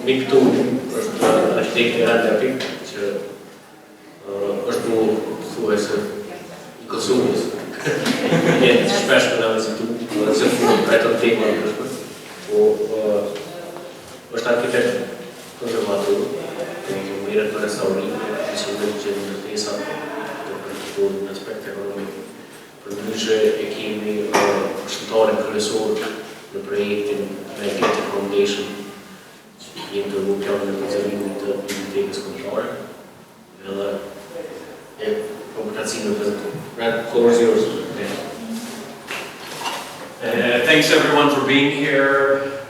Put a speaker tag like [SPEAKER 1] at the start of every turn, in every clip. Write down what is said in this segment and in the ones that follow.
[SPEAKER 1] Mik këtu është arkitekti Eppich që është bu thuajse I Kosovës. Jetë shpesh për në vizitu, dhe se fund për të tema në këshme. Po është arkitekt konservator, që mirët për restaurim, që që në tesa për në aspekt ekonomik. Për ndryshe e kemi shëntarin kryesor në projektin Reactive Foundation, që jenë të rrugjanë në përzërimin të bibliotekës kombëtare. Edhe e publikacinë në prezentu. Brad, floor is yours.
[SPEAKER 2] Thanks everyone for being here.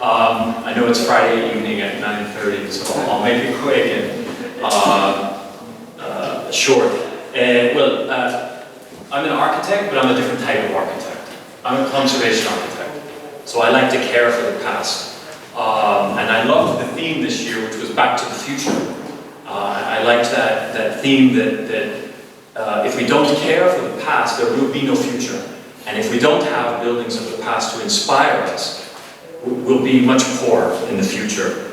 [SPEAKER 2] I know it's Friday evening at 9:30, so I'll make it quick and short. I'm an architect, but I'm a different type of architect. I'm a conservation architect, so I like to care for the past. And I loved the theme this year, which was Back to the Future. I liked that theme that if we don't care for the past, there will be no future. And if we don't have buildings of the past to inspire us, we'll be much poorer in the future.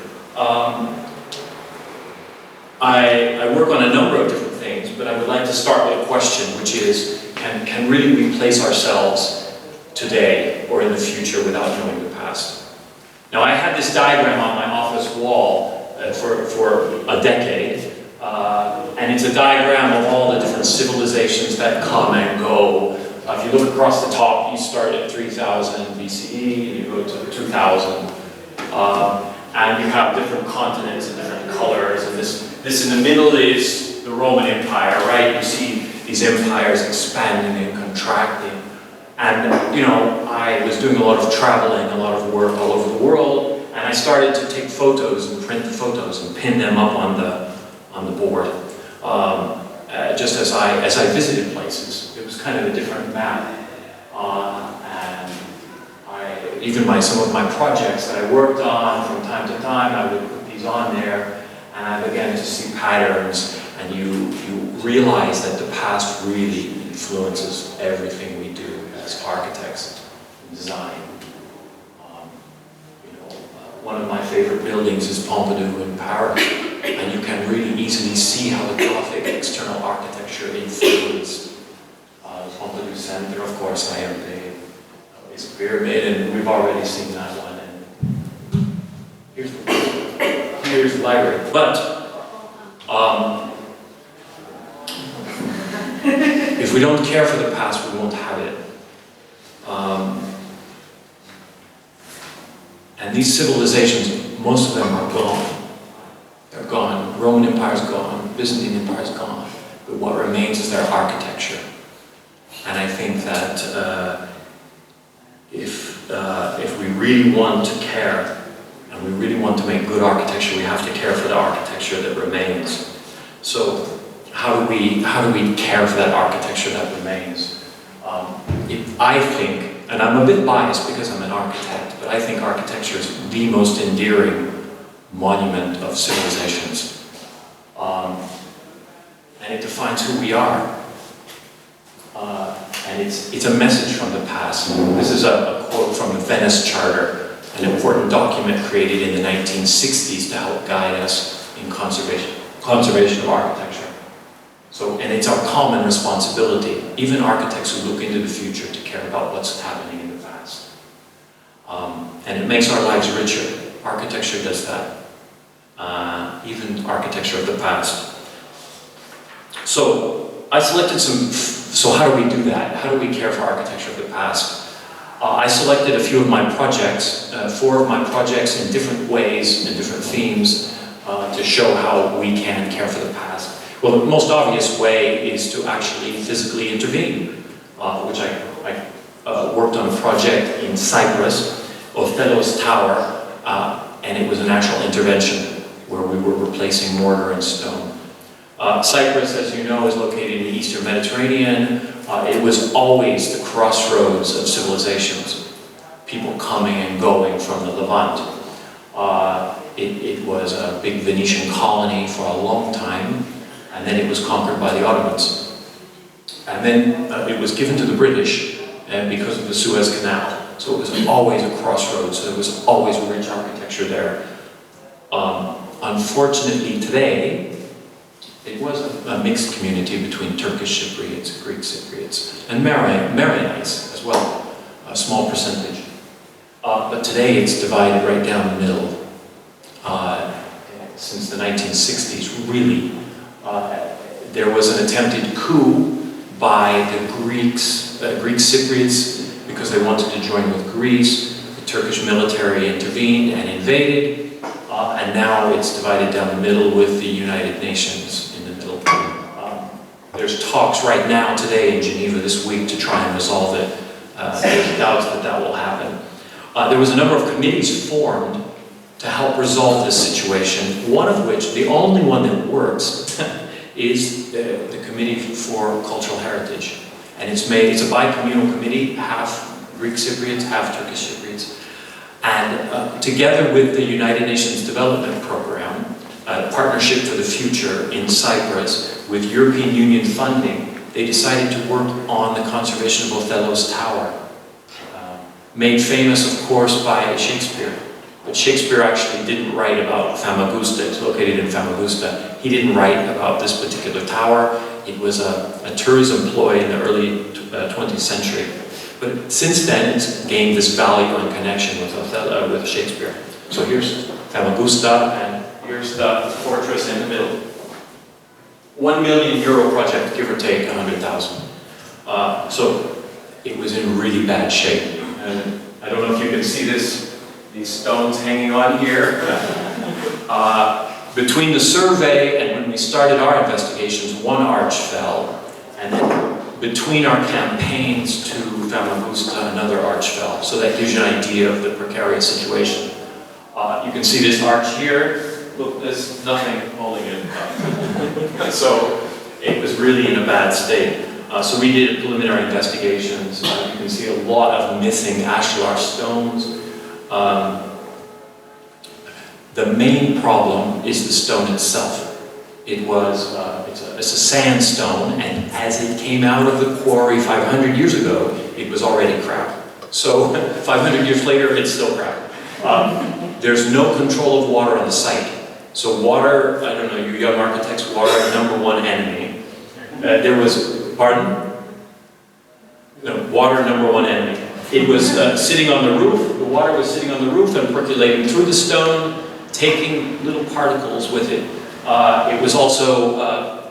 [SPEAKER 2] I work on a number of different things, but I would like to start with a question, which is, can really we place ourselves today or in the future without knowing the past? Now, I had this diagram on my office wall for a decade, and it's a diagram of all the different civilizations that come and go. If you look across the top, you start at 3000 BCE, and you go to 2000, and you have different continents and different colors, and this in the middle is the Roman Empire, right? You see these empires expanding and contracting. And, you know, I was doing a lot of traveling, a lot of work all over the world, and I started to take photos and print the photos and pin them up on the board. Just as I visited places, it was kind of a different map. And even some of my projects that I worked on from time to time, I would put these on there, and I began to see patterns, and you realize that the past really influences everything we do as architects and design. One of my favorite buildings is Pompidou in Paris, and you can really easily see how the Gothic external architecture influenced the Pompidou Center. Of course, I am the pyramid, and we've already seen that one. And here's the library. But if we don't care for the past, we won't have it. And these civilizations, most of them are gone. They're gone. Roman Empire's gone. Byzantine Empire's gone. But what remains is their architecture. And I think that if we really want to care, and we really want to make good architecture, we have to care for the architecture that remains. So how do we care for that architecture that remains? I think, and I'm a bit biased because I'm an architect, but I think architecture is the most endearing monument of civilizations. And it defines who we are. And it's a message from the past. This is a quote from the Venice Charter, an important document created in the 1960s to help guide us in conservation of architecture. And it's our common responsibility, even architects who look into the future, to care about what's happening in the past. And it makes our lives richer. Architecture does that. Even architecture of the past. So I selected so how do we do that? How do we care for architecture of the past? I selected a few of my projects, 4 of my projects in different ways, in different themes, to show how we can care for the past. Well, the most obvious way is to actually physically intervene, which I worked on a project in Cyprus, Othello's Tower, and it was an actual intervention where we were replacing mortar and stone. Cyprus, as you know, is located in the Eastern Mediterranean. It was always the crossroads of civilizations, people coming and going from the Levant. It was a big Venetian colony for a long time, and then it was conquered by the Ottomans. And then it was given to the British because of the Suez Canal. So it was always a crossroads, so there was always rich architecture there. Unfortunately today, it was a mixed community between Turkish Cypriots, Greek Cypriots, and Maronites as well, a small percentage. But today it's divided right down the middle. Since the 1960s, really, there was an attempted coup by the Greek Cypriots because they wanted to join with Greece. The Turkish military intervened and invaded, and now it's divided down the middle with the United Nations in the middle. There's talks right now today in Geneva this week to try and resolve it. There's doubts that that will happen. There was a number of committees formed to help resolve this situation, one of which, the only one that works, is the Committee for Cultural Heritage. And it's a bi-communal committee, half Greek Cypriots, half Turkish Cypriots. And together with the United Nations Development Program, Partnership for the Future in Cyprus, with European Union funding, they decided to work on the conservation of Othello's tower. Made famous, of course, by Shakespeare. But Shakespeare actually didn't write about Famagusta. It's located in Famagusta. He didn't write about this particular tower. It was a tourism ploy in the early 20th century. But since then, it's gained this value and connection with Othello, with Shakespeare. So here's Famagusta, and here's the fortress in the middle. €1 million project, give or take 100,000. So it was in really bad shape. And I don't know if you can see this. These stones hanging on here. Between the survey and when we started our investigations, one arch fell, and then between our campaigns to Famagusta, another arch fell. So that gives you an idea of the precarious situation. You can see this arch here. Look, there's nothing holding it up. So it was really in a bad state. So we did preliminary investigations. You can see a lot of missing ashlar stones. The main problem is the stone itself. It's a sandstone, and as it came out of the quarry 500 years ago, it was already crap. So 500 years later, it's still crap. There's no control of water on the site. So water, I don't know, you young architects, water, #1 enemy. Water, #1 enemy. It was sitting on the roof. The water was sitting on the roof and percolating through the stone, taking little particles with it. It was also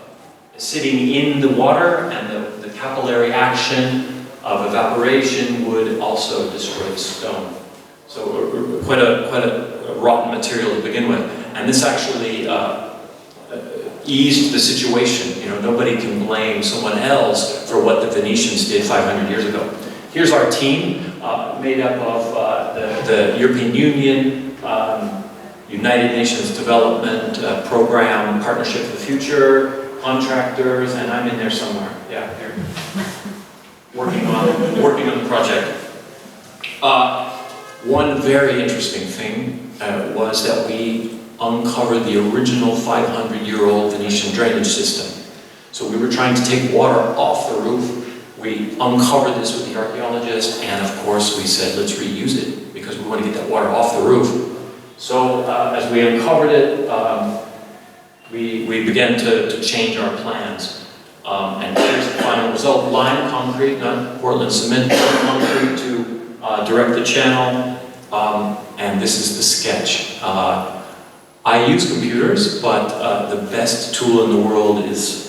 [SPEAKER 2] sitting in the water, and the capillary action of evaporation would also destroy the stone. So quite a rotten material to begin with. And this actually eased the situation. You know, nobody can blame someone else for what the Venetians did 500 years ago. Here's our team, made up of the European Union, United Nations Development Program, Partnership for the Future, contractors, and I'm in there somewhere. Yeah, here. Working on the project. One very interesting thing was that we uncovered the original 500-year-old Venetian drainage system. So we were trying to take water off the roof. We uncovered this with the archaeologist, and of course we said, let's reuse it, because we want to get that water off the roof. So as we uncovered it, we began to change our plans. And here's the final result: lime concrete, not Portland cement, concrete to direct the channel. And this is the sketch. I use computers, but the best tool in the world is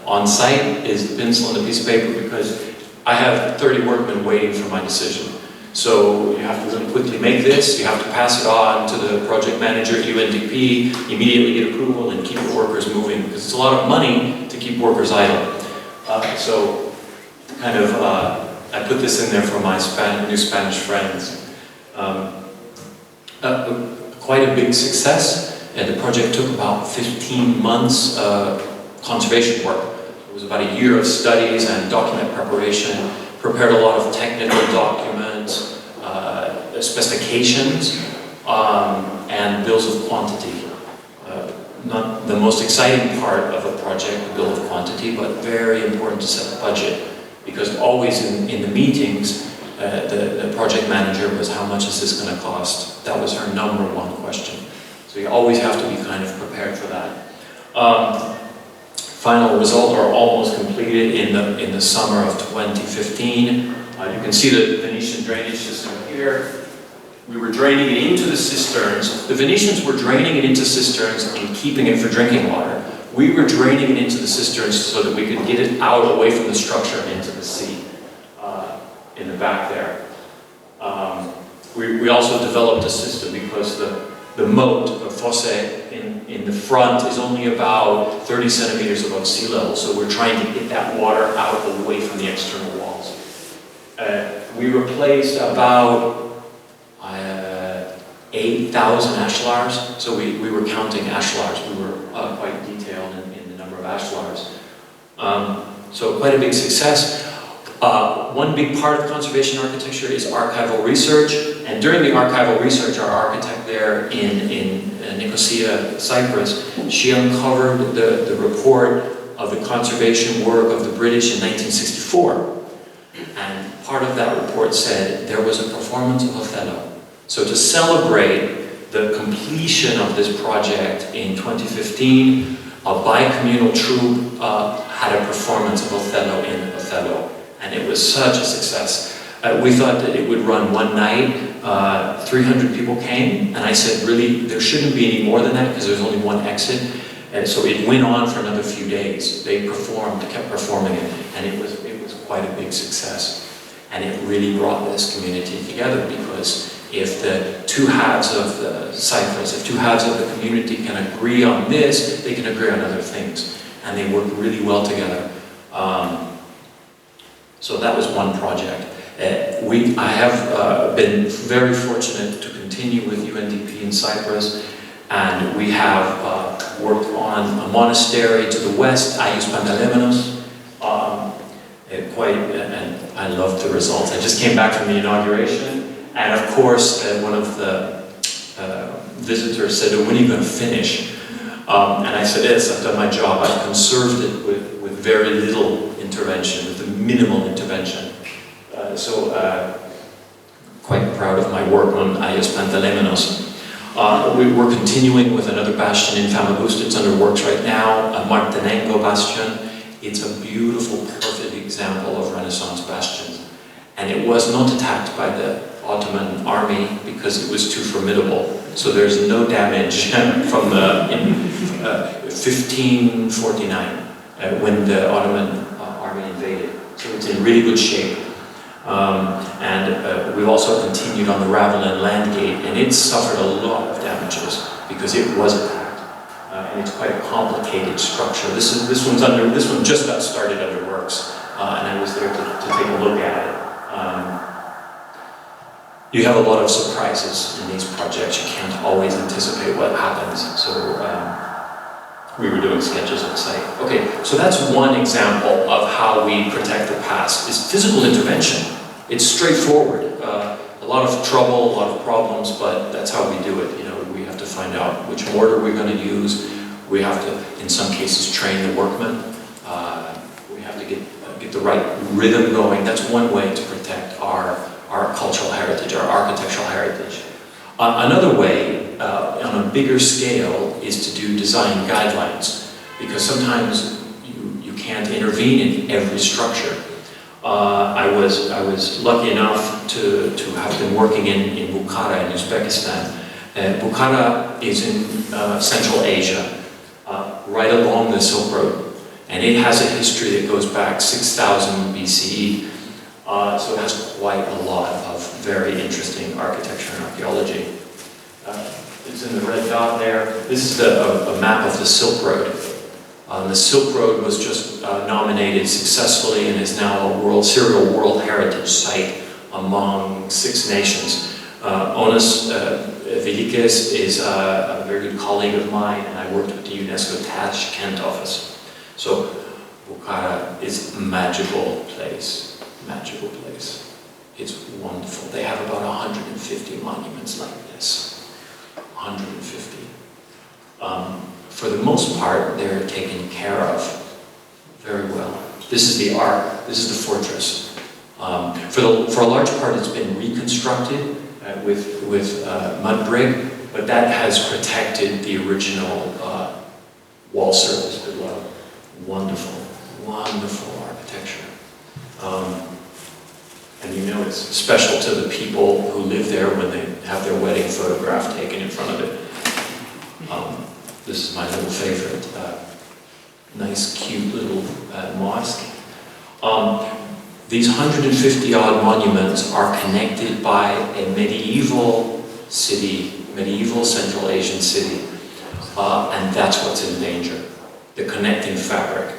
[SPEAKER 2] on site is the pencil and a piece of paper, because I have 30 workmen waiting for my decision. So you have to really quickly make this, you have to pass it on to the project manager at UNDP, immediately get approval, and keep the workers moving, because it's a lot of money to keep workers idle. So kind of, I put this in there for my new Spanish friends. Quite a big success, and the project took about 15 months conservation work. It was about a year of studies and document preparation, prepared a lot of technical documents, specifications, and bills of quantity. Not the most exciting part of a project, the bill of quantity, but very important to set the budget, because always in the meetings, the project manager was, how much is this going to cost? That was her #1 question. So you always have to be kind of prepared for that. Final result are almost completed in the summer of 2015. You can see the Venetian drainage system here. We were draining it into the cisterns. The Venetians were draining it into cisterns and keeping it for drinking water. We were draining it into the cisterns so that we could get it out away from the structure into the sea in the back there. We also developed a system because the moat, the fosse in the front is only about 30 centimeters above sea level, so we're trying to get that water out away from the external walls. We replaced about 8,000 ashlars, so we were counting ashlars. We were quite detailed in the number of ashlars. So quite a big success. One big part of conservation architecture is archival research, and during the archival research, our architect there in Nicosia, Cyprus, she uncovered the report of the conservation work of the British in 1964. And part of that report said there was a performance of Othello. So to celebrate the completion of this project in 2015, a bi-communal troupe had a performance of Othello in Othello. And it was such a success. We thought that it would run one night. 300 people came, and I said, really, there shouldn't be any more than that because there's only one exit. And so it went on for another few days. They performed, kept performing it, and it was quite a big success. And it really brought this community together, because if the two halves of the Cyprus, if two halves of the community can agree on this, they can agree on other things. And they work really well together. So that was one project. I have been very fortunate to continue with UNDP in Cyprus, and we have worked on a monastery to the west, Agios Pantelemonos. And I loved the results. I just came back from the inauguration, and of course, one of the visitors said, "Oh, when are you going to finish?" And I said, "Yes, I've done my job. I've conserved it with very little intervention, with the minimal intervention." Quite proud of my work on Agios Pantelemonos. We're continuing with another bastion in Famagusta. It's under works right now, a Martinengo bastion. It's a beautiful, perfect example of Renaissance bastions. And it was not attacked by the Ottoman army because it was too formidable. So there's no damage from in 1549 when the Ottoman army invaded. So it's in really good shape. We've also continued on the Ravelin land gate, and it suffered a lot of damages because it was attacked. And it's quite a complicated structure. This one just got started under works, and I was there to take a look at it. You have a lot of surprises in these projects. You can't always anticipate what happens. So we were doing sketches on site. Okay, so that's one example of how we protect the past, is physical intervention. It's straightforward. A lot of trouble, a lot of problems, but that's how we do it. You know, we have to find out which mortar we're going to use. We have to, in some cases, train the workmen. We have to get the right rhythm going. That's one way to protect our cultural heritage, our architectural heritage. Another way, on a bigger scale, is to do design guidelines, because sometimes you can't intervene in every structure. I was lucky enough to have been working in Bukhara in Uzbekistan. Bukhara is in Central Asia, right along the Silk Road, and it has a history that goes back 6,000 BCE. So it has quite a lot of very interesting architecture and archaeology. It's in the red dot there. This is a map of the Silk Road. The Silk Road was just nominated successfully and is now a serial World Heritage Site among 6 nations. Onas Velikes is a very good colleague of mine, and I worked with the UNESCO Tashkent office. So Bukhara is a magical place. Magical place. It's wonderful. They have about 150 monuments like this. 150. For the most part, they're taken care of very well. This is the ark. This is the fortress. For a large part, it's been reconstructed with mud brick. but that has protected the original wall surface below. Wonderful, wonderful architecture. And you know it's special to the people who live there when they have their wedding photograph taken in front of it. This is my little favorite. Nice, cute little mosque. These 150 odd monuments are connected by a medieval city, medieval Central Asian city. And that's what's in danger, the connecting fabric.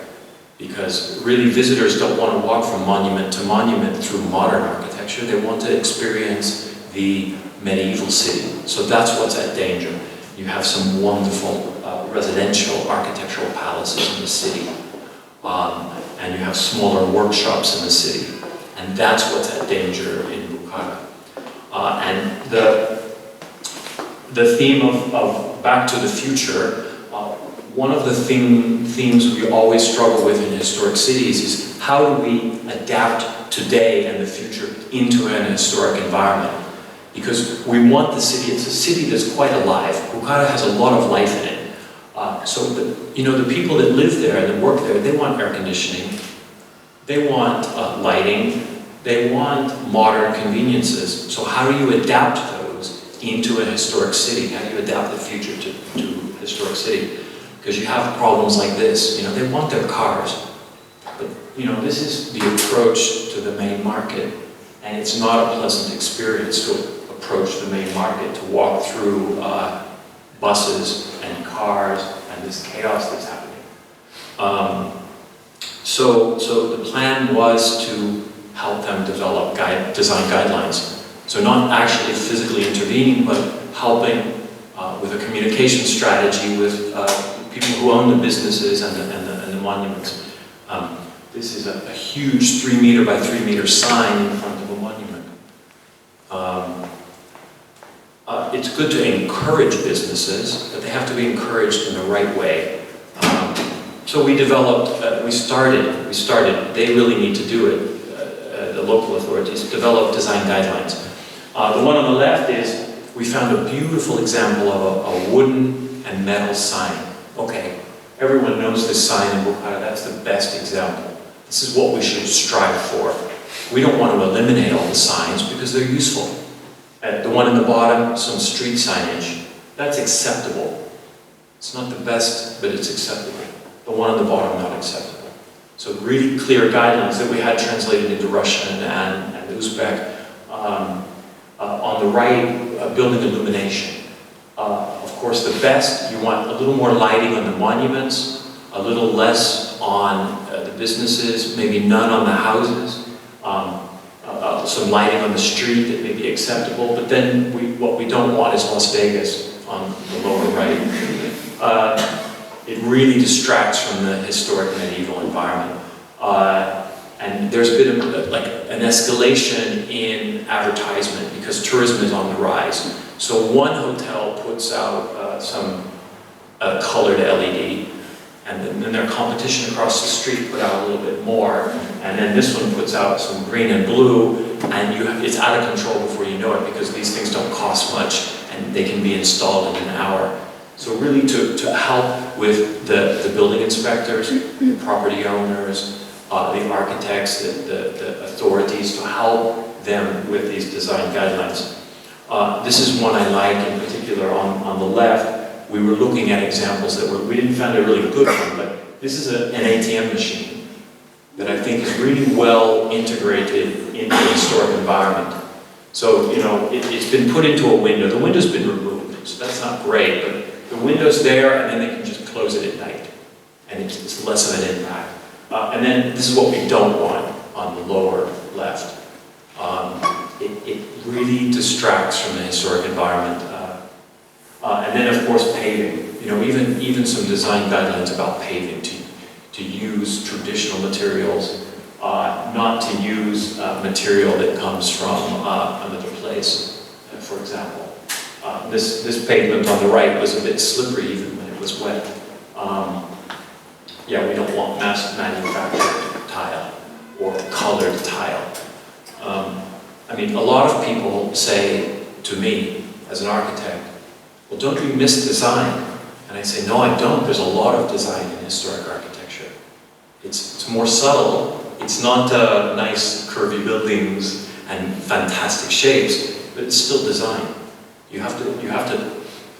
[SPEAKER 2] Because really visitors don't want to walk from monument to monument through modern architecture, they want to experience the medieval city. So that's what's at danger. You have some wonderful residential architectural palaces in the city. And you have smaller workshops in the city. And that's what's at danger in Bukhara. And the theme of Back to the Future, one of the themes we always struggle with in historic cities is how do we adapt today and the future into an historic environment? Because we want the city, it's a city that's quite alive. Bukhara has a lot of life in it. So the people that live there and that work there, they want air conditioning, they want lighting, they want modern conveniences. So how do you adapt those into a historic city? How do you adapt the future to a historic city? Because you have problems like this, they want their cars, but this is the approach to the main market, and it's not a pleasant experience to approach the main market, to walk through buses and cars and this chaos that's happening. So the plan was to help them develop design guidelines. So not actually physically intervening, but helping with a communication strategy with people who own the businesses and the monuments. This is a huge 3 meter by 3 meter sign in front of a monument. It's good to encourage businesses, but they have to be encouraged in the right way. So we developed, we started, they really need to do it, the local authorities, develop design guidelines. The one on the left is, we found a beautiful example of a wooden and metal sign. Okay, everyone knows this sign in Bukhara, that's the best example. This is what we should strive for. We don't want to eliminate all the signs because they're useful. The one in the bottom, some street signage, that's acceptable. It's not the best, but it's acceptable. The one on the bottom, not acceptable. So really clear guidelines that we had translated into Russian and Uzbek. On the right, building illumination. Of course, the best, you want a little more lighting on the monuments, a little less on the businesses, maybe none on the houses, some lighting on the street that may be acceptable, but then what we don't want is Las Vegas on the lower right. It really distracts from the historic medieval environment. And there's been an escalation in advertisement because tourism is on the rise. So one hotel puts out some colored LED, and then their competition across the street put out a little bit more, and then this one puts out some green and blue, and it's out of control before you know it because these things don't cost much and they can be installed in an hour. So really to help with the building inspectors, the property owners, the architects, the authorities, to help them with these design guidelines. This is one I like in particular on the left. We were looking at examples that we didn't find a really good one, but this is an ATM machine that I think is really well integrated into the historic environment. So, it's been put into a window. The window's been removed, so that's not great, but the window's there and then they can just close it at night. And it's less of an impact. And then this is what we don't want on the lower left. It really distracts from the historic environment. And then, of course, paving. Even some design guidelines about paving, to use traditional materials, not to use material that comes from another place, for example. This pavement on the right was a bit slippery even when it was wet. Yeah, we don't want mass manufactured tile or colored tile. A lot of people say to me, as an architect, well, don't you miss design? And I say, no, I don't. There's a lot of design in historic architecture. It's more subtle. It's not nice curvy buildings and fantastic shapes, but it's still design. You have to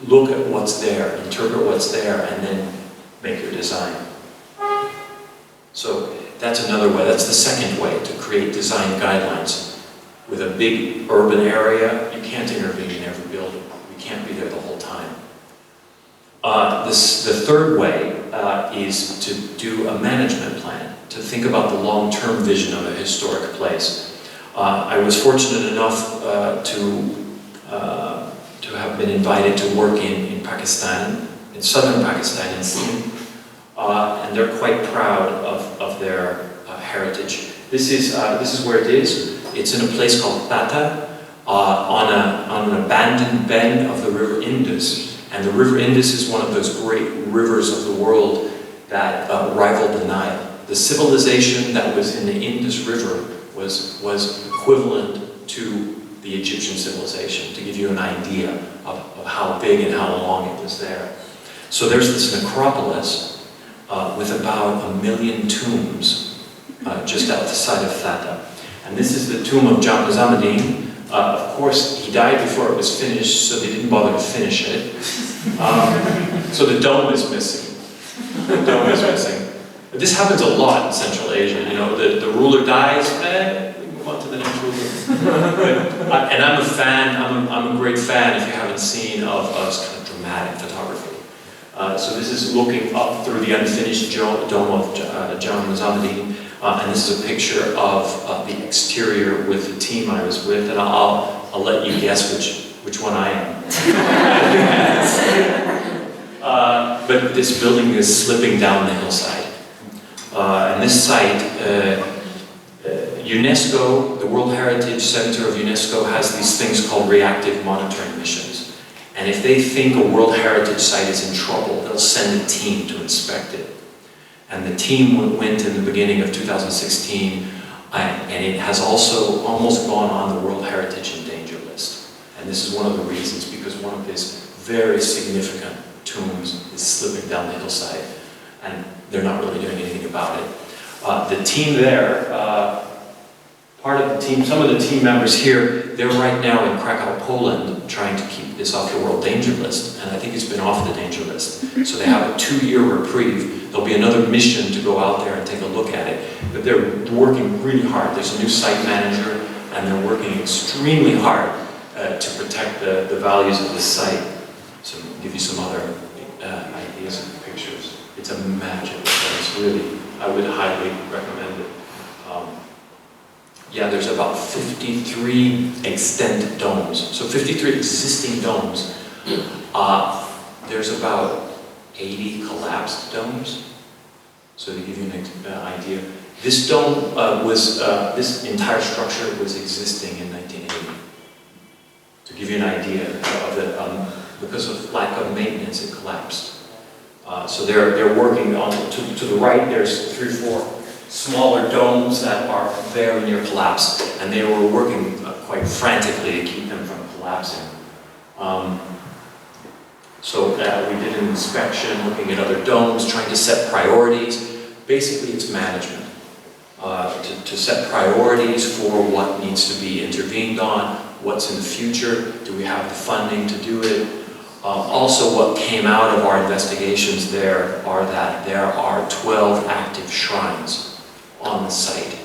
[SPEAKER 2] look at what's there, interpret what's there, and then make your design. So that's another way. That's the second way to create design guidelines. With a big urban area, you can't intervene in every building. You can't be there the whole time. The third way is to do a management plan, to think about the long-term vision of a historic place. I was fortunate enough to have been invited to work in Pakistan, in southern Pakistan, in Sindh, and they're quite proud of their heritage. This is where it is. It's in a place called Tata, on an abandoned bend of the River Indus. And the River Indus is one of those great rivers of the world that rivaled the Nile. The civilization that was in the Indus River was equivalent to the Egyptian civilization, to give you an idea of how big and how long it was there. So there's this necropolis with about 1 million tombs just outside of Tata. And this is the tomb of Zamadine. Of course, he died before it was finished, so they didn't bother to finish it. So the dome is missing. The dome is missing. But this happens a lot in Central Asia. You know, the ruler dies, we move on to the next ruler. And I'm a fan, I'm a great fan, if you haven't seen, of kind of dramatic photography. So this is looking up through the unfinished dome of Zamadine. And this is a picture of the exterior with the team I was with, and I'll let you guess which one I am. But this building is slipping down the hillside. And this site, UNESCO, the World Heritage Center of UNESCO, has these things called reactive monitoring missions. And if they think a World Heritage site is in trouble, they'll send a team to inspect it. And the team went in the beginning of 2016, and it has also almost gone on the World Heritage in Danger list. And this is one of the reasons, because one of these very significant tombs is slipping down the hillside, and they're not really doing anything about it. The team there, part of the team, some of the team members here, they're right now in Krakow, Poland, trying to keep this off the World Danger List, and I think it's been off the Danger List. So they have a 2-year reprieve. There'll be another mission to go out there and take a look at it, but they're working really hard. There's a new site manager, and they're working extremely hard to protect the values of this site. So I'll give you some other ideas and pictures. It's a magic place, really. I would highly recommend it. Yeah, there's about 53 extant domes. So 53 existing domes. There's about 80 collapsed domes. So to give you an idea, this dome this entire structure was existing in 1980. To give you an idea of it, because of lack of maintenance, it collapsed. So they're working on, to the right, there's 3 or 4 smaller domes that are very near collapse, and they were working quite frantically to keep them from collapsing. So we did an inspection, looking at other domes, trying to set priorities. Basically, it's management. To set priorities for what needs to be intervened on, what's in the future, do we have the funding to do it? Also, what came out of our investigations there are that there are 12 active shrines on the site.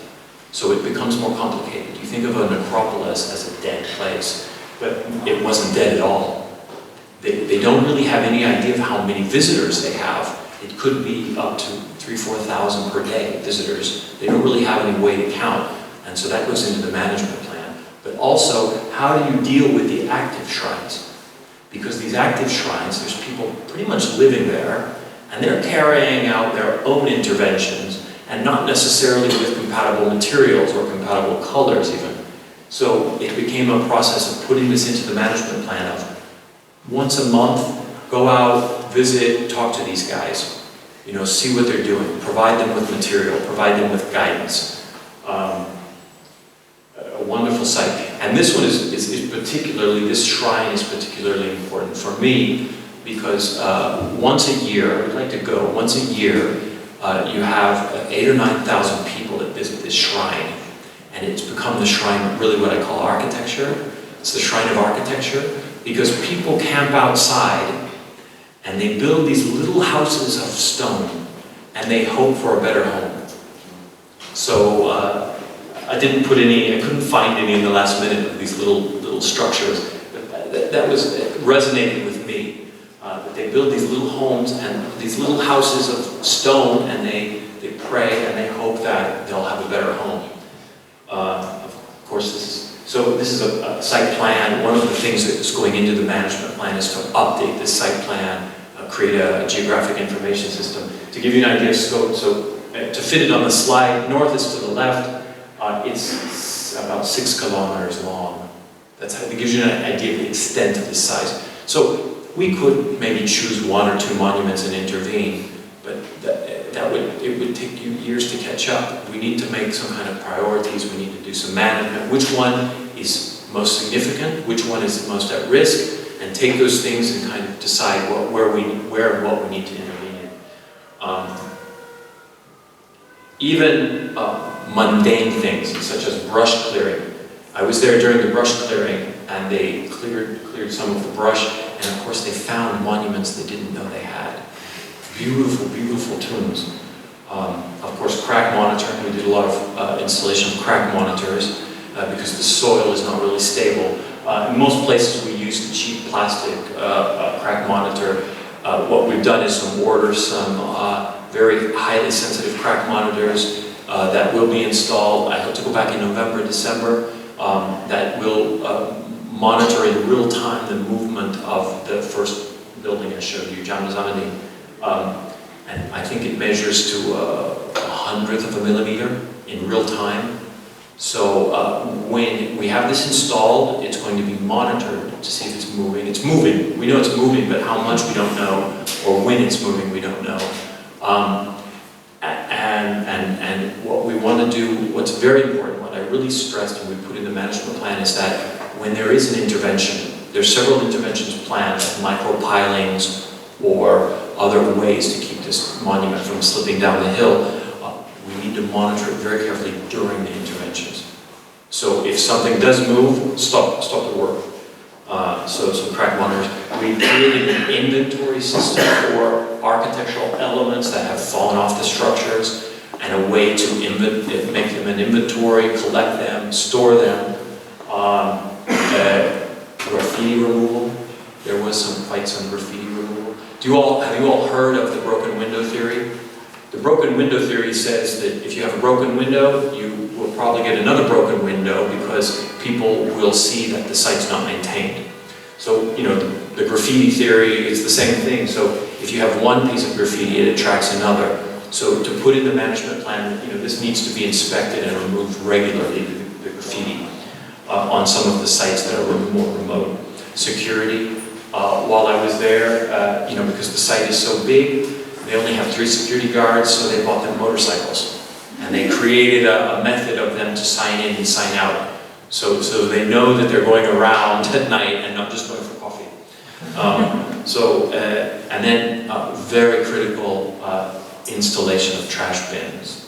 [SPEAKER 2] So it becomes more complicated. You think of a necropolis as a dead place, but it wasn't dead at all. They don't really have any idea of how many visitors they have. It could be up to 3,000–4,000 per day visitors. They don't really have any way to count, and so that goes into the management plan. But also, how do you deal with the active shrines? Because these active shrines, there's people pretty much living there, and they're carrying out their own interventions, and not necessarily with compatible materials or compatible colors even. So it became a process of putting this into the management plan of once a month, go out, visit, talk to these guys, you know, see what they're doing, provide them with material, provide them with guidance. A wonderful site. And this one is particularly, this shrine is particularly important for me because once a year, I'd like to go, once a year, you have 8,000 or 9,000 people that visit this shrine. And it's become the shrine, really what I call architecture. It's the shrine of architecture because people camp outside and they build these little houses of stone and they hope for a better home. So I didn't put any, I couldn't find any in the last minute of these little structures. But that was resonated with me. That they build these little homes and these little houses of stone and they pray and they hope that they'll have a better home. Of course, this is a site plan. One of the things that's going into the management plan is to update this site plan, create a geographic information system. To give you an idea of scope, so to fit it on the slide, north is to the left. It's about 6 kilometers long. That gives you an idea of the extent of this size. So we could maybe choose 1 or 2 monuments and intervene, but it would take you years to catch up. We need to make some kind of priorities. We need to do some management. Which one is most significant? Which one is most at risk? And take those things and kind of decide where and what we need to intervene in. Even mundane things such as brush clearing. I was there during the brush clearing, and they cleared some of the brush, and of course they found monuments they didn't know they had. Beautiful, beautiful tombs. Of course, crack monitoring. We did a lot of installation of crack monitors because the soil is not really stable. In most places we use the cheap plastic crack monitor. What we've done is order some very highly sensitive crack monitors that will be installed. I hope to go back in November, December, that will monitor in real time the movement of the first building I showed you, Zamadine. And I think it measures to 1/100th of a millimeter in real time. So when we have this installed, it's going to be monitored to see if it's moving. It's moving. We know it's moving, but how much we don't know, or when it's moving we don't know. And what we want to do, what's very important, what I really stressed and we put in the management plan is that when there is an intervention, there's several interventions planned, like micropilings or other ways to keep this monument from slipping down the hill. We need to monitor it very carefully during the interventions. So if something does move, stop the work. So some crack monitors. We created an inventory system for architectural elements that have fallen off the structures and a way to make them an inventory, collect them, store them. Graffiti removal. There was quite some graffiti removal. Have you all heard of the broken window theory? The broken window theory says that if you have a broken window, you will probably get another broken window because people will see that the site's not maintained. So, the graffiti theory is the same thing. So if you have one piece of graffiti, it attracts another. So to put in the management plan, this needs to be inspected and removed regularly, the graffiti, on some of the sites that are more remote. Security. While I was there, because the site is so big, they only have 3 security guards, so they bought them motorcycles. And they created a method of them to sign in and sign out. So they know that they're going around at night and not just going for coffee. And then very critical installation of trash bins.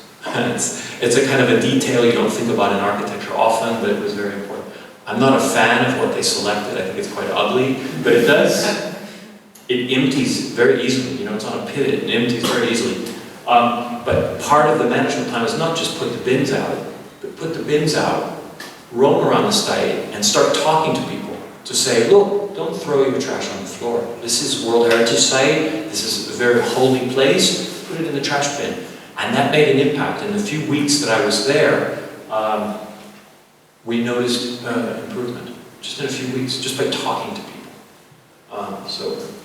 [SPEAKER 2] It's a kind of a detail you don't think about in architecture often, but it was very important. I'm not a fan of what they selected. I think it's quite ugly, but it empties very easily. It's on a pivot and empties very easily. But part of the management plan is not just put the bins out, but put the bins out, roam around the site, and start talking to people to say, look, don't throw your trash on the floor. This is World Heritage Site. This is a very holy place. Put it in the trash bin. And that made an impact. In the few weeks that I was there, we noticed improvement, just in a few weeks, just by talking to people.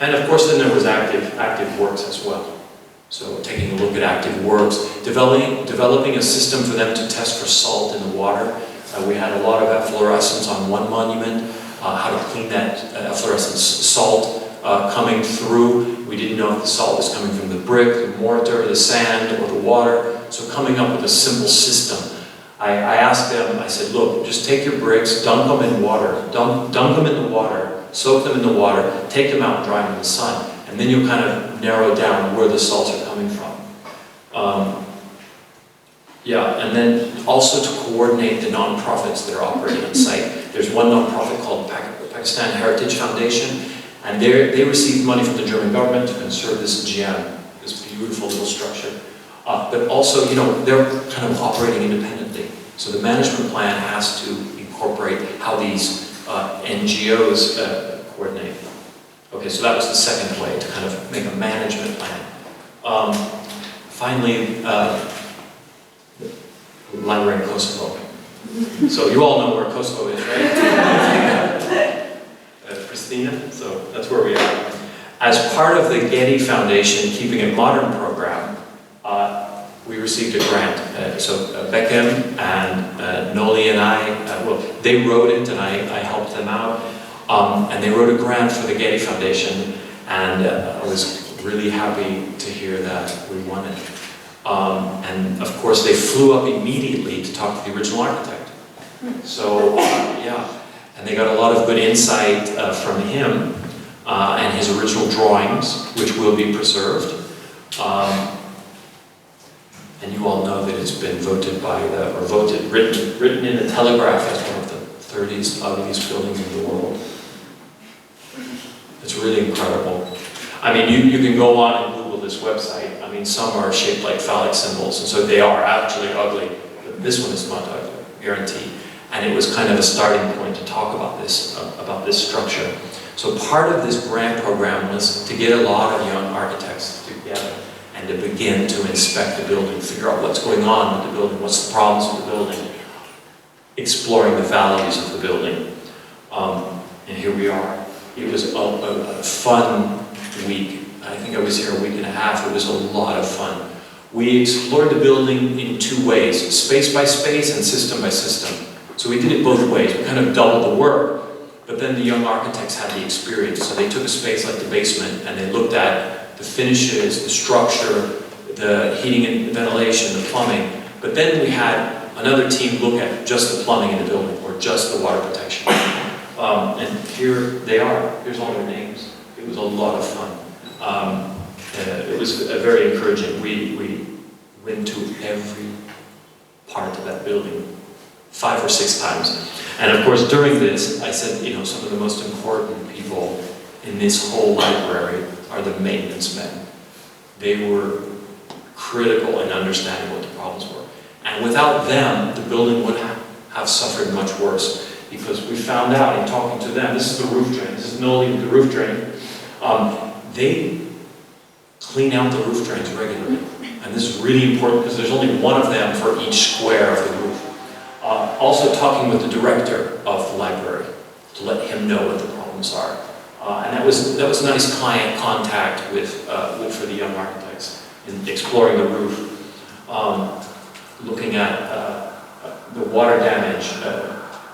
[SPEAKER 2] And of course, then there was active works as well. So taking a look at active works, developing a system for them to test for salt in the water. We had a lot of efflorescence on one monument, how to clean that efflorescent salt coming through. We didn't know if the salt was coming from the brick, the mortar, the sand, or the water. So coming up with a simple system I asked them, I said, look, just take your bricks, dunk them in water, dunk them in the water, soak them in the water, take them out and dry them in the sun, and then you'll kind of narrow down where the salts are coming from. Yeah, and then also to coordinate the nonprofits that are operating on site. There's one nonprofit called Pakistan Heritage Foundation, and they received money from the German government to conserve this gem, this beautiful little structure. But also, you know, they're kind of operating independently. So the management plan has to incorporate how these NGOs coordinate. Okay, so that was the second way to kind of make a management plan. Finally, library in Kosovo. So you all know where Kosovo is, right? Pristina, so that's where we are. As part of the Getty Foundation Keeping It Modern program, we received a grant. So Beckham and Noli and I, well, they wrote it and I helped them out. And they wrote a grant for the Getty Foundation, and I was really happy to hear that we won it. And of course they flew up immediately to talk to the original architect. So yeah, and they got a lot of good insight from him and his original drawings, which will be preserved. And you all know that it's been voted by written in the Telegraph as one of the 30 ugliest buildings in the world. It's really incredible. I mean, you can go on and Google this website. I mean, some are shaped like phallic symbols, and so they are actually ugly. But this one is not ugly, guaranteed. And it was kind of a starting point to talk about this structure. So part of this grant program was to get a lot of young architects together and to begin to inspect the building, figure out what's going on with the building, what's the problems with the building, exploring the values of the building. And here we are. It was a fun week. I think I was here a week and a half. It was a lot of fun. We explored the building in two ways, space by space and system by system. So we did it both ways. We kind of doubled the work, but then the young architects had the experience. So they took a space like the basement and they looked at the finishes, the structure, the heating and ventilation, the plumbing. But then we had another team look at just the plumbing in the building or just the water protection. And here they are. Here's all their names. It was a lot of fun. It was very encouraging. We went to every part of that building 5 or 6 times. And of course, during this, I said, you know, some of the most important people in this whole library are the maintenance men. They were critical in understanding what the problems were. And without them, the building would have suffered much worse. Because we found out in talking to them, this is the roof drain, this is Noli, the roof drain. They clean out the roof drains regularly. And this is really important because there's only one of them for each square of the roof. Also talking with the director of the library to let him know what the problems are. And that was nice client contact for the young architects in exploring the roof, looking at the water damage,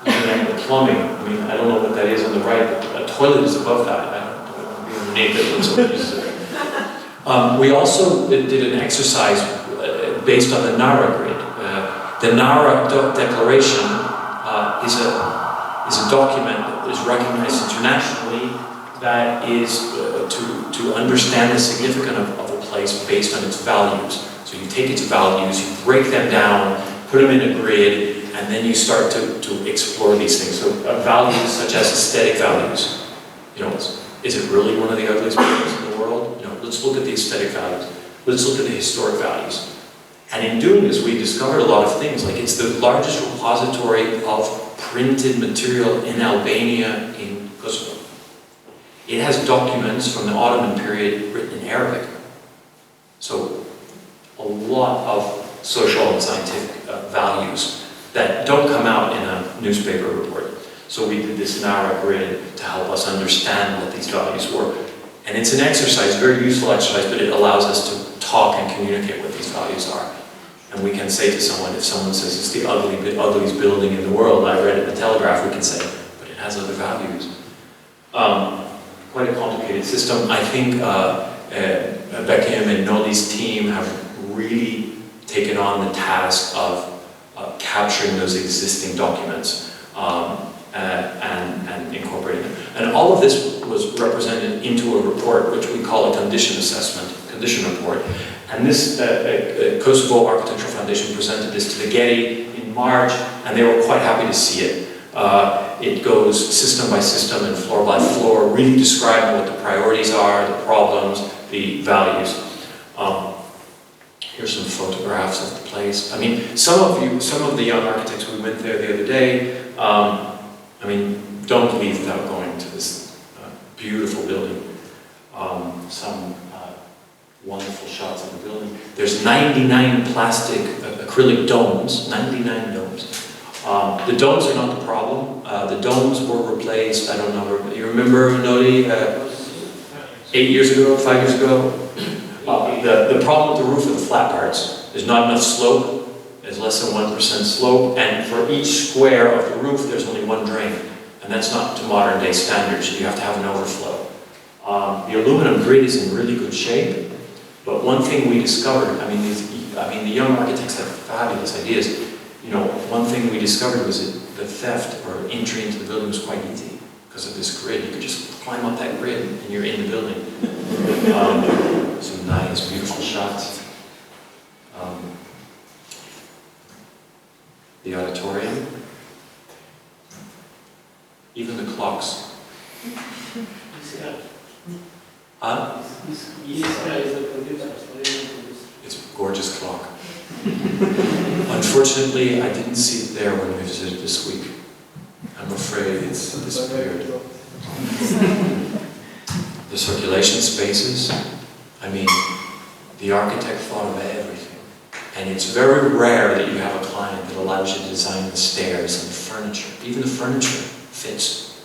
[SPEAKER 2] looking at the plumbing. I mean, I don't know what that is on the right, but a toilet is above that. I don't want to be underneath it when someone uses it. We also did an exercise based on the Nara grid. The Nara Declaration is a document that is recognized internationally that is to understand the significance of a place based on its values. So you take its values, you break them down, put them in a grid, and then you start to explore these things. So values such as aesthetic values. You know, is it really one of the ugliest buildings in the world? You know, let's look at the aesthetic values. Let's look at the historic values. And in doing this, we discovered a lot of things. Like it's the largest repository of printed material in Albania in Kosovo. It has documents from the Ottoman period written in Arabic. So a lot of social and scientific values that don't come out in a newspaper report. So we did this Nara grid to help us understand what these values were. And it's an exercise, very useful exercise, but it allows us to talk and communicate what these values are. And we can say to someone, if someone says it's the ugliest building in the world, I read it in the Telegraph, we can say, but it has other values. Quite a complicated system. I think Beckham and Noli's team have really taken on the task of capturing those existing documents and incorporating them. And all of this was represented into a report which we call a condition assessment, condition report. And this Kosovo Architectural Foundation presented this to the Getty in March, and they were quite happy to see it. It goes system by system and floor by floor, really describing what the priorities are, the problems, the values. Here's some photographs of the place. I mean, some of the young architects, we went there the other day, I mean, don't leave without going to this beautiful building. Some wonderful shots of the building. There's 99 plastic acrylic domes, 99 domes. The domes are not the problem. The domes were replaced, I don't know, you remember, Nodi, 8 years ago, 5 years ago? The problem with the roof of the flat parts, there's not enough slope, there's less than 1% slope, and for each square of the roof, there's only one drain. And that's not to modern day standards, you have to have an overflow. The aluminum grid is in really good shape, but one thing we discovered, I mean, the young architects have fabulous ideas. You know, one thing we discovered was that the theft or entry into the building was quite easy because of this grid. You could just climb up that grid and you're in the building. Some nice, beautiful shots. The auditorium. Even the clocks. Huh? It's a gorgeous clock. Unfortunately, I didn't see it there when we visited this week. I'm afraid it's disappeared. The circulation spaces, I mean, the architect thought of everything. And it's very rare that you have a client that allows you to design the stairs and the furniture. Even the furniture fits.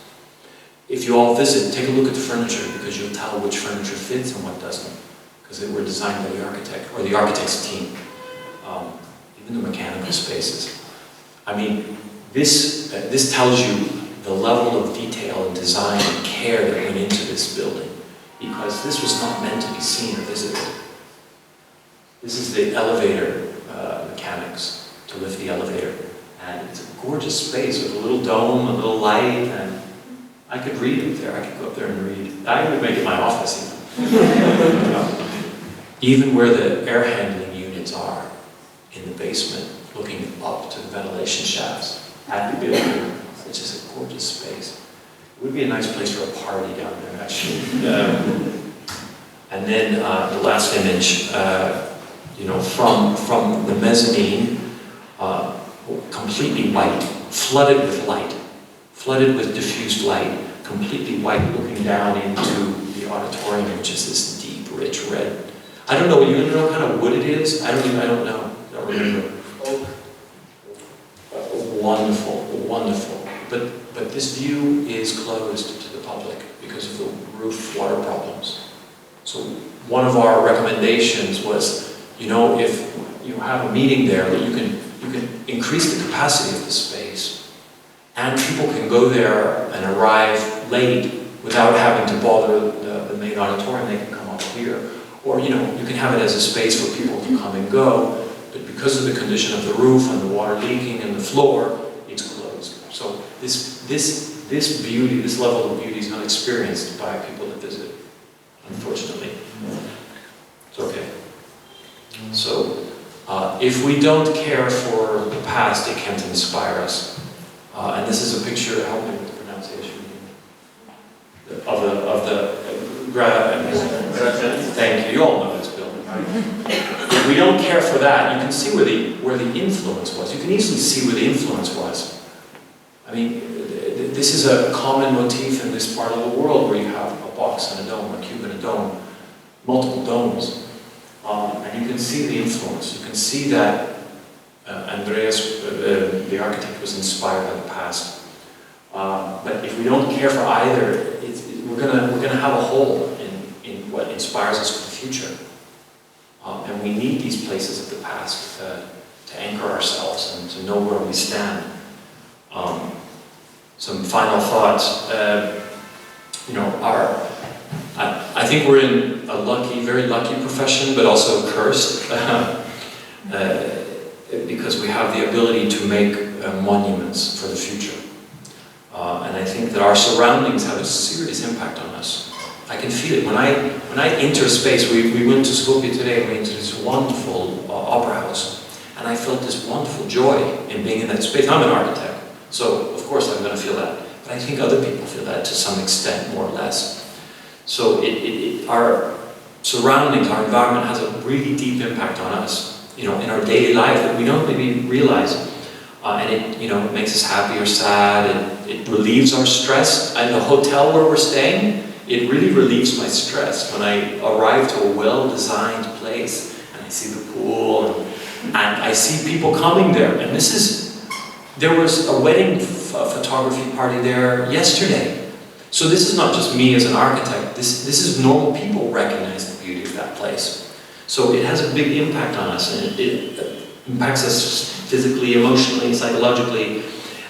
[SPEAKER 2] If you all visit, take a look at the furniture because you'll tell which furniture fits and what doesn't. Because they were designed by the architect or the architect's team. Even the mechanical spaces. I mean, this tells you the level of detail and design and care that went into this building, because this was not meant to be seen or visited. This is the elevator mechanics, to lift the elevator. And it's a gorgeous space with a little dome, a little light, and I could read up there. I could go up there and read. I would make it my office even. Even where the air handling units are, in the basement, looking up to the ventilation shafts at the building, which is a gorgeous space. It would be a nice place for a party down there, actually. And then the last image, you know, from the mezzanine, completely white, flooded with light, flooded with diffused light, completely white, looking down into the auditorium, which is this deep, rich red. I don't know. You know what kind of wood it is? I don't know. I don't remember. Wonderful, wonderful. But this view is closed to the public because of the roof water problems. So one of our recommendations was, you know, if you have a meeting there, that you can increase the capacity of the space, and people can go there and arrive late without having to bother the main auditorium. They can come up here. Or, you know, you can have it as a space for people to come and go, but because of the condition of the roof and the water leaking and the floor, it's closed. So this beauty, this level of beauty is not experienced by people that visit, unfortunately. It's okay. So, if we don't care for the past, it can't inspire us. And this is a picture, help me with the pronunciation, of the thank you. You all know this building. If we don't care for that, you can see where the influence was. You can easily see where the influence was. I mean, this is a common motif in this part of the world where you have a box and a dome, a cube and a dome, multiple domes. And you can see the influence. You can see that Andreas, the architect, was inspired by the past. But if we don't care for either, we're gonna have a hole in what inspires us for the future. And we need these places of the past to anchor ourselves and to know where we stand. Some final thoughts. You know, I think we're in a very lucky profession, but also cursed. because we have the ability to make monuments for the future. And I think that our surroundings have a serious impact on us. I can feel it. When I enter space, we went to Skopje today, and we went to this wonderful opera house. And I felt this wonderful joy in being in that space. I'm an architect, so of course I'm going to feel that. But I think other people feel that to some extent, more or less. So our surroundings, our environment has a really deep impact on us, in our daily life that we don't maybe realize. And it makes us happy or sad. It relieves our stress. And the hotel where we're staying, it really relieves my stress when I arrive to a well-designed place and I see the pool and I see people coming there. And there was a wedding photography party there yesterday. So this is not just me as an architect. This is normal people recognize the beauty of that place. So it has a big impact on us, and it impacts us physically, emotionally, psychologically,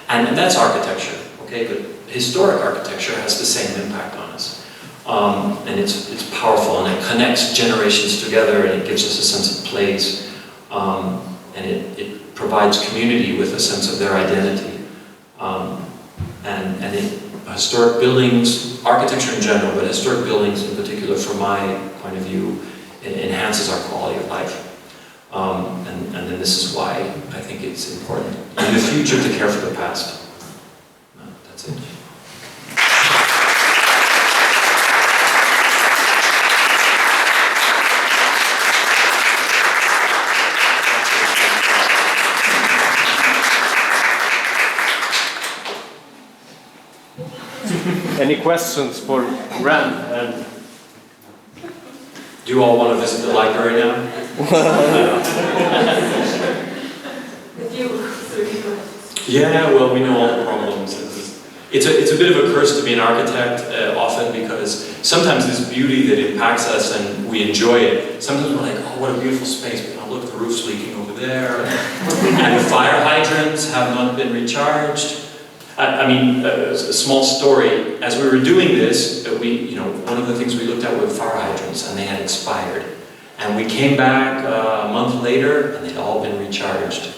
[SPEAKER 2] and that's architecture. Okay, but historic architecture has the same impact on us, and it's powerful, and it connects generations together, and it gives us a sense of place, and it provides community with a sense of their identity, and historic buildings, architecture in general, but historic buildings in particular, from my point of view, it enhances our quality of life. And then this is why I think it's important in the future to care for the past. That's it.
[SPEAKER 3] Any questions for Ran? And
[SPEAKER 2] do you all want to visit the library now? Yeah, well, we know all the problems. It's a bit of a curse to be an architect often, because sometimes this beauty that impacts us and we enjoy it, sometimes we're like, oh, what a beautiful space, but look, the roof's leaking over there, and the fire hydrants have not been recharged. I mean, a small story, as we were doing this, one of the things we looked at were fire hydrants, and they had expired. And we came back a month later, and they'd all been recharged.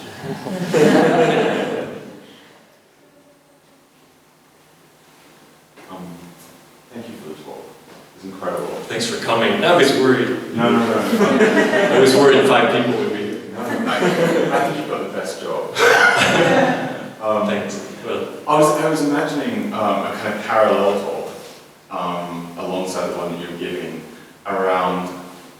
[SPEAKER 4] Thank you for the talk. It's incredible.
[SPEAKER 2] Thanks for coming. I was worried.
[SPEAKER 4] No.
[SPEAKER 2] I was worried 5 people would be here.
[SPEAKER 4] No, I think you've got the best job.
[SPEAKER 2] Thanks. Well,
[SPEAKER 4] I was imagining a kind of parallel talk alongside the one that you're giving around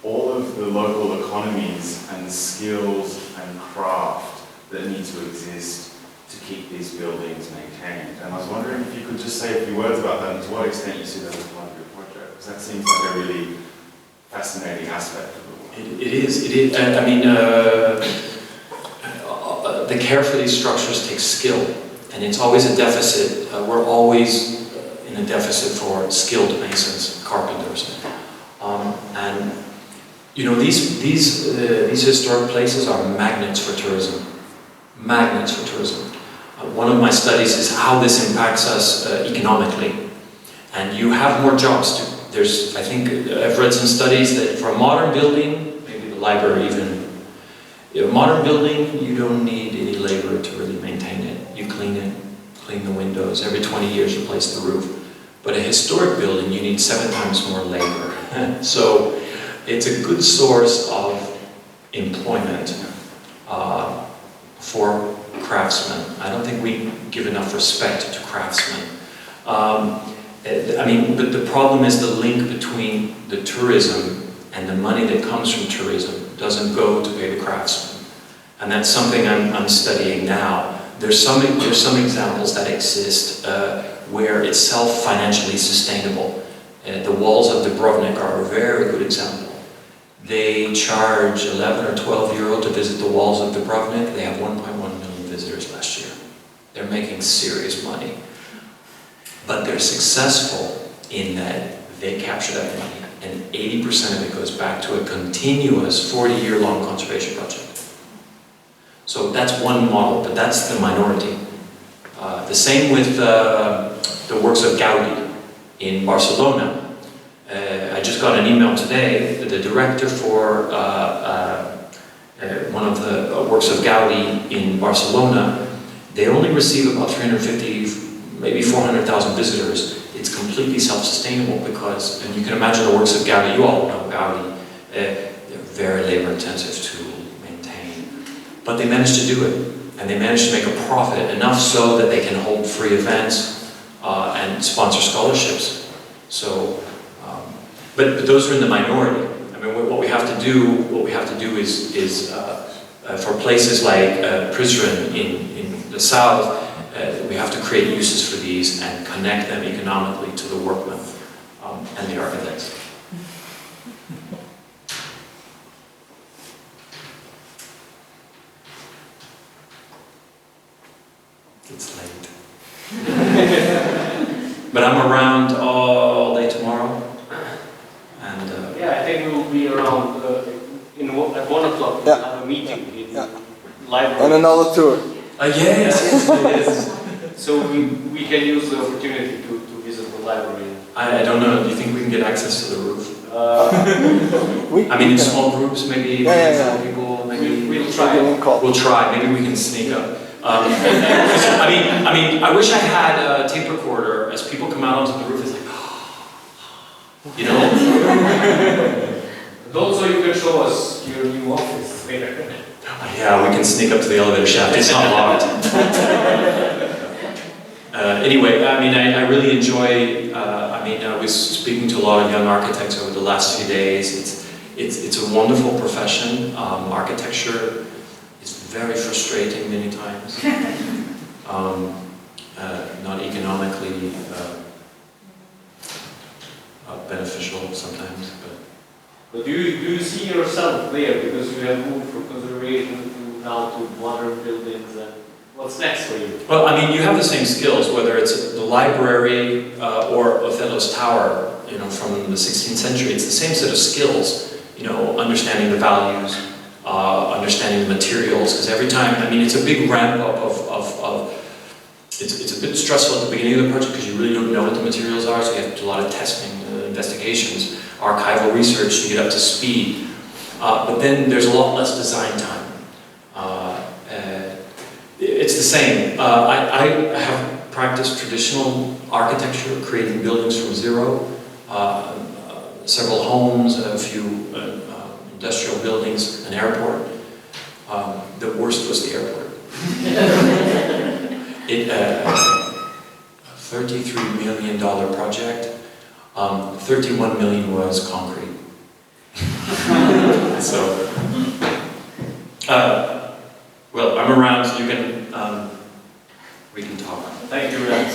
[SPEAKER 4] all of the local economies and skills and craft that need to exist to keep these buildings maintained. And I was wondering if you could just say a few words about that and to what extent you see that as part of your project, because that seems like a really fascinating aspect of the work.
[SPEAKER 2] It is. I mean, the care for these structures takes skill, and it's always a deficit. We're always in a deficit for skilled masons, carpenters, and these historic places are magnets for tourism. Magnets for tourism. One of my studies is how this impacts us economically, and you have more jobs. I think I've read some studies that for a modern building, maybe the library even, a modern building, you don't need any labor to really maintain it. You clean it, clean the windows, every 20 years replace the roof. But a historic building, you need 7 times more labor. So it's a good source of employment for craftsmen. I don't think we give enough respect to craftsmen. But the problem is the link between the tourism and the money that comes from tourism doesn't go to pay the craftsmen. And that's something I'm studying now. There's some examples that exist where it's self-financially sustainable. The walls of Dubrovnik are a very good example. They charge 11 or 12 euro to visit the walls of Dubrovnik. They have 1.1 million visitors last year. They're making serious money. But they're successful in that they capture that money, and 80% of it goes back to a continuous 40-year-long conservation project. So that's one model, but that's the minority. The same with the works of Gaudi in Barcelona. I just got an email today that the director for one of the works of Gaudi in Barcelona, they only receive about 350, maybe 400,000 visitors. It's completely self-sustainable because, and you can imagine the works of Gaudi, you all know Gaudi, they're very labor-intensive to maintain. But they managed to do it, and they managed to make a profit, enough so that they can hold free events and sponsor scholarships. So, but those are in the minority. I mean, what we have to do is for places like Prizren in the south, we have to create uses for these and connect them economically to the workmen and the architects. It's late. But I'm around all day tomorrow. And
[SPEAKER 1] yeah, I think we will be around at 1 o'clock. We'll have a meeting in library.
[SPEAKER 5] And another tour.
[SPEAKER 2] yes.
[SPEAKER 1] So we can use the opportunity to visit the library.
[SPEAKER 2] I don't know. Do you think we can get access to the roof?
[SPEAKER 5] We
[SPEAKER 2] I mean, in small groups, maybe.
[SPEAKER 5] Yeah.
[SPEAKER 2] People, maybe.
[SPEAKER 1] We'll try.
[SPEAKER 2] We'll try. Maybe we can sneak up. I mean, I wish I had a tape recorder. As people come out onto the roof, it's like, you know.
[SPEAKER 1] And also, you can show us your new office later.
[SPEAKER 2] Yeah, we can sneak up to the elevator shaft. It's not locked. Anyway, I mean, I really enjoy. I was speaking to a lot of young architects over the last few days. It's a wonderful profession. Architecture is very frustrating many times. Not economically beneficial sometimes,
[SPEAKER 1] But do you see yourself there, because you have moved from conservation to now to modern buildings, and what's next for you?
[SPEAKER 2] Well, I mean, you have the same skills, whether it's the library or Othello's tower, from the 16th century. It's the same set of skills, understanding the values, understanding the materials, because every time, I mean, it's a big ramp up of it's a bit stressful at the beginning of the project because you really don't know what the materials are, so you have to do a lot of testing, investigations, archival research to get up to speed. But then there's a lot less design time. It's the same. I have practiced traditional architecture, creating buildings from zero, several homes, a few industrial buildings, an airport. The worst was the airport. $33 million project. 31 million was concrete. So, well, I'm around. You can, we can talk.
[SPEAKER 1] Thank you, Ren.